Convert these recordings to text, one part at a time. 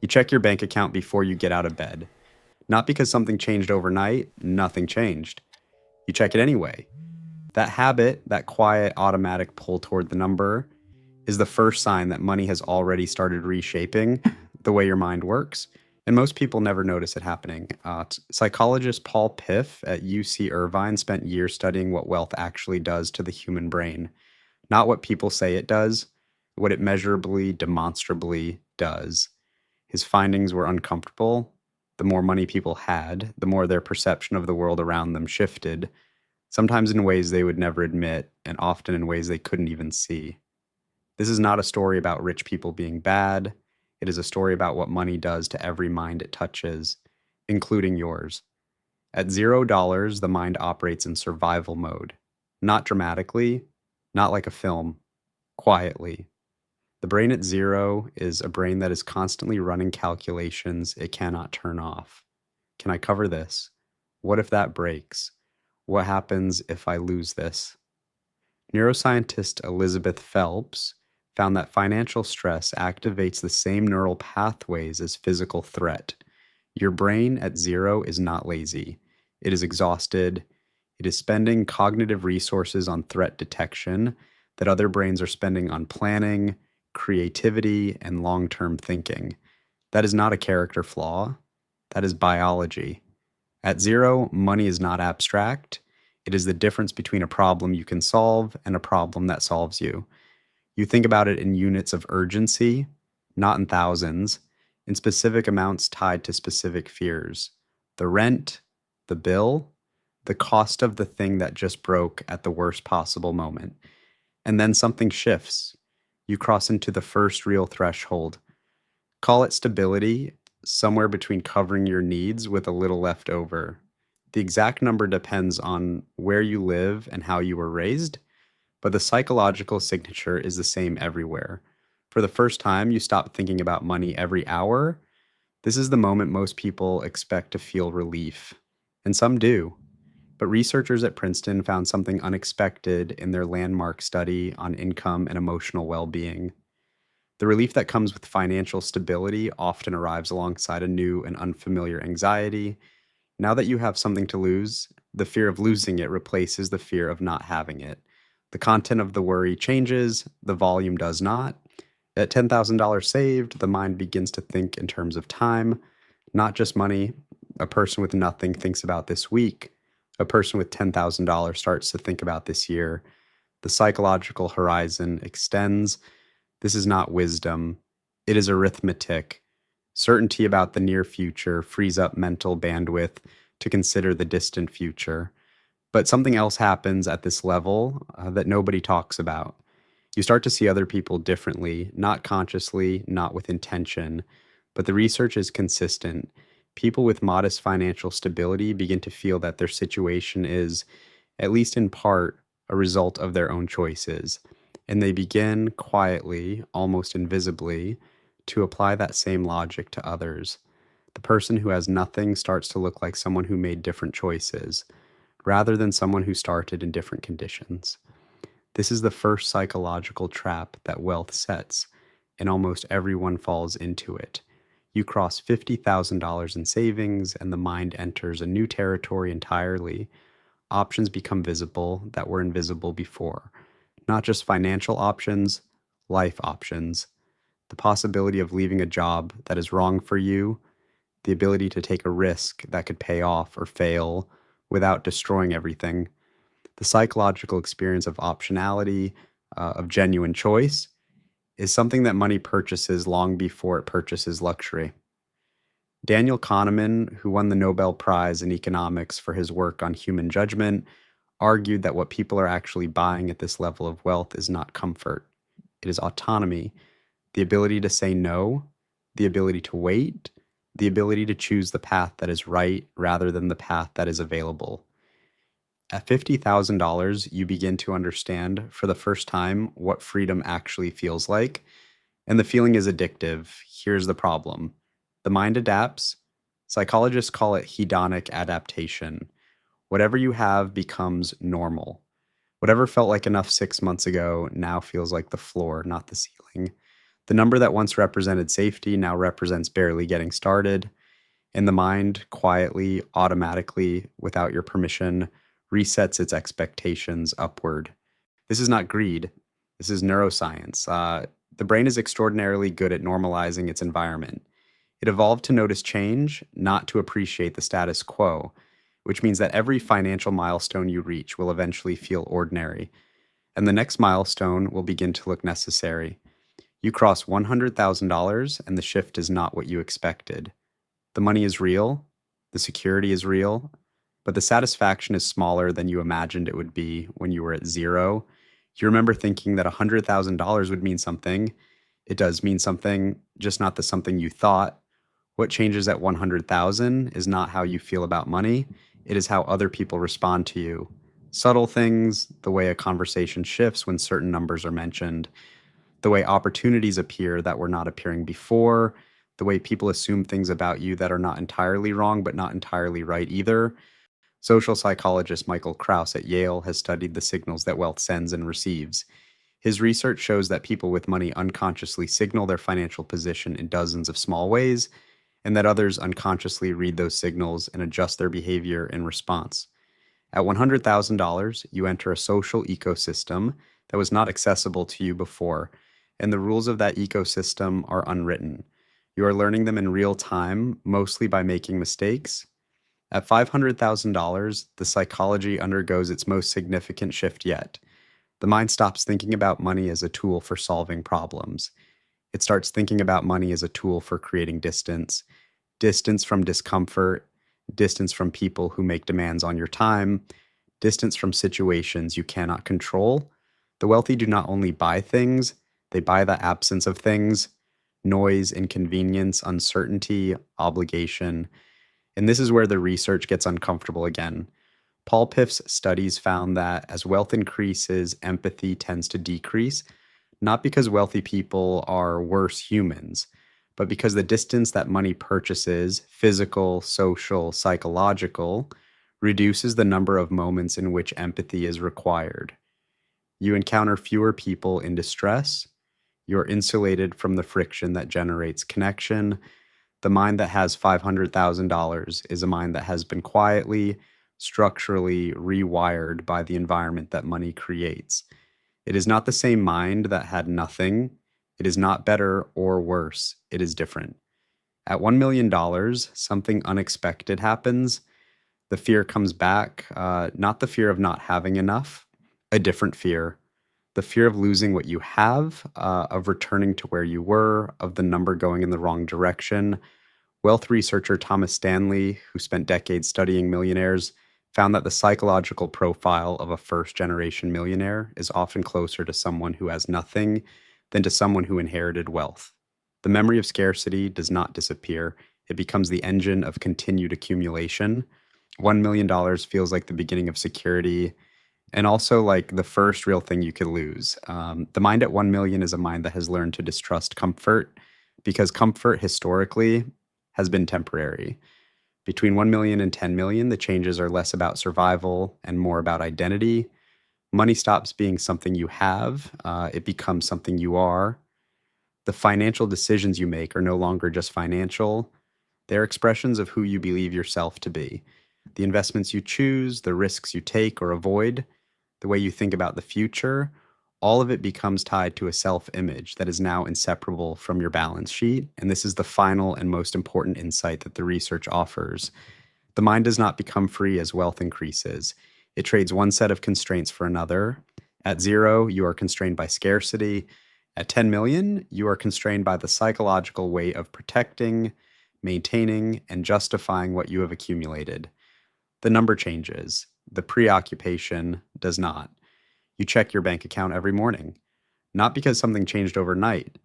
You check your bank account before you get out of bed. Not because something changed overnight, nothing changed. You check it anyway. That habit, that quiet, automatic pull toward the number, is the first sign that money has already started reshaping the way your mind works. And most people never notice it happening. Psychologist Paul Piff at UC Irvine spent years studying what wealth actually does to the human brain. Not what people say it does, what it measurably, demonstrably does. His findings were uncomfortable. The more money people had, the more their perception of the world around them shifted, sometimes in ways they would never admit, and often in ways they couldn't even see. This is not a story about rich people being bad. It is a story about what money does to every mind it touches, including yours. At $0, the mind operates in survival mode, not dramatically, not like a film, quietly. The brain at zero is a brain that is constantly running calculations it cannot turn off. Can I cover this? What if that breaks? What happens if I lose this? Neuroscientist Elizabeth Phelps found that financial stress activates the same neural pathways as physical threat. Your brain at zero is not lazy. It is exhausted. It is spending cognitive resources on threat detection that other brains are spending on planning, creativity, and long-term thinking. That is not a character flaw. That is biology. At zero, money is not abstract. It is the difference between a problem you can solve and a problem that solves you. You think about it in units of urgency, not in thousands, in specific amounts tied to specific fears. The rent, the bill, the cost of the thing that just broke at the worst possible moment. And then something shifts. You cross into the first real threshold. Call it stability, somewhere between covering your needs with a little left over. The exact number depends on where you live and how you were raised, but the psychological signature is the same everywhere. For the first time, you stop thinking about money every hour. This is the moment most people expect to feel relief, and some do. But researchers at Princeton found something unexpected in their landmark study on income and emotional well-being. The relief that comes with financial stability often arrives alongside a new and unfamiliar anxiety. Now that you have something to lose, the fear of losing it replaces the fear of not having it. The content of the worry changes, the volume does not. At $10,000 saved, the mind begins to think in terms of time, not just money. A person with nothing thinks about this week. A person with $10,000 starts to think about this year. The psychological horizon extends. This is not wisdom. It is arithmetic. Certainty about the near future frees up mental bandwidth to consider the distant future. But something else happens at this level that nobody talks about. You start to see other people differently, not consciously, not with intention, but the research is consistent. People with modest financial stability begin to feel that their situation is, at least in part, a result of their own choices. And they begin quietly, almost invisibly, to apply that same logic to others. The person who has nothing starts to look like someone who made different choices, rather than someone who started in different conditions. This is the first psychological trap that wealth sets, and almost everyone falls into it. You cross $50,000 in savings, and the mind enters a new territory entirely. Options become visible that were invisible before. Not just financial options, life options. The possibility of leaving a job that is wrong for you, the ability to take a risk that could pay off or fail without destroying everything. The psychological experience of optionality, of genuine choice, is something that money purchases long before it purchases luxury. Daniel Kahneman, who won the Nobel Prize in economics for his work on human judgment, argued that what people are actually buying at this level of wealth is not comfort. It is autonomy, the ability to say no, the ability to wait, the ability to choose the path that is right rather than the path that is available. At $50,000, you begin to understand for the first time what freedom actually feels like, and the feeling is addictive. Here's the problem. The mind adapts. Psychologists call it hedonic adaptation. Whatever you have becomes normal. Whatever felt like enough 6 months ago now feels like the floor, not the ceiling. The number that once represented safety now represents barely getting started, and the mind quietly, automatically, without your permission, resets its expectations upward. This is not greed. This is neuroscience. The brain is extraordinarily good at normalizing its environment. It evolved to notice change, not to appreciate the status quo, which means that every financial milestone you reach will eventually feel ordinary, and the next milestone will begin to look necessary. You cross $100,000 and the shift is not what you expected. The money is real, the security is real, but the satisfaction is smaller than you imagined it would be when you were at zero. You remember thinking that $100,000 would mean something. It does mean something, just not the something you thought. What changes at 100,000 is not how you feel about money. It is how other people respond to you. Subtle things, the way a conversation shifts when certain numbers are mentioned, the way opportunities appear that were not appearing before, the way people assume things about you that are not entirely wrong but not entirely right either. Social psychologist Michael Krauss at Yale has studied the signals that wealth sends and receives. His research shows that people with money unconsciously signal their financial position in dozens of small ways, and that others unconsciously read those signals and adjust their behavior in response. At $100,000, you enter a social ecosystem that was not accessible to you before, and the rules of that ecosystem are unwritten. You are learning them in real time, mostly by making mistakes. At $500,000, the psychology undergoes its most significant shift yet. The mind stops thinking about money as a tool for solving problems. It starts thinking about money as a tool for creating distance, distance from discomfort, distance from people who make demands on your time, distance from situations you cannot control. The wealthy do not only buy things, they buy the absence of things, noise, inconvenience, uncertainty, obligation. And this is where the research gets uncomfortable again. Paul Piff's studies found that as wealth increases, empathy tends to decrease, not because wealthy people are worse humans, but because the distance that money purchases, physical, social, psychological, reduces the number of moments in which empathy is required. You encounter fewer people in distress. You're insulated from the friction that generates connection. The mind that has $500,000 is a mind that has been quietly, structurally rewired by the environment that money creates. It is not the same mind that had nothing. It is not better or worse. It is different. At $1 million, something unexpected happens. The fear comes back, not the fear of not having enough, a different fear. The fear of losing what you have, of returning to where you were, of the number going in the wrong direction. Wealth researcher Thomas Stanley, who spent decades studying millionaires, found that the psychological profile of a first-generation millionaire is often closer to someone who has nothing than to someone who inherited wealth. The memory of scarcity does not disappear. It becomes the engine of continued accumulation. $1 million feels like the beginning of security, and also like the first real thing you could lose. The mind at 1 million is a mind that has learned to distrust comfort, because comfort historically has been temporary. Between 1 million and 10 million, the changes are less about survival and more about identity. Money stops being something you have, it becomes something you are. The financial decisions you make are no longer just financial. They're expressions of who you believe yourself to be. The investments you choose, the risks you take or avoid, the way you think about the future, all of it becomes tied to a self-image that is now inseparable from your balance sheet. And this is the final and most important insight that the research offers. The mind does not become free as wealth increases. It trades one set of constraints for another. At 0, you are constrained by scarcity. At 10 million, you are constrained by the psychological way of protecting, maintaining, and justifying what you have accumulated. The number changes. The preoccupation does not. You check your bank account every morning, not because something changed overnight,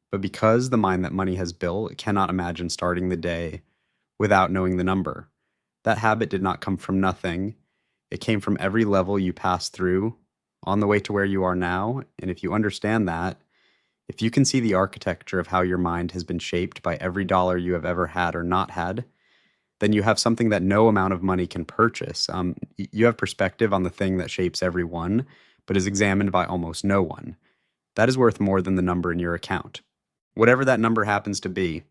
but because the mind that money has built cannot imagine starting the day without knowing the number. That habit did not come from nothing. It came from every level you passed through on the way to where you are now. And if you understand that, if you can see the architecture of how your mind has been shaped by every dollar you have ever had or not had, then you have something that no amount of money can purchase. You have perspective on the thing that shapes everyone, but is examined by almost no one. That is worth more than the number in your account. Whatever that number happens to be,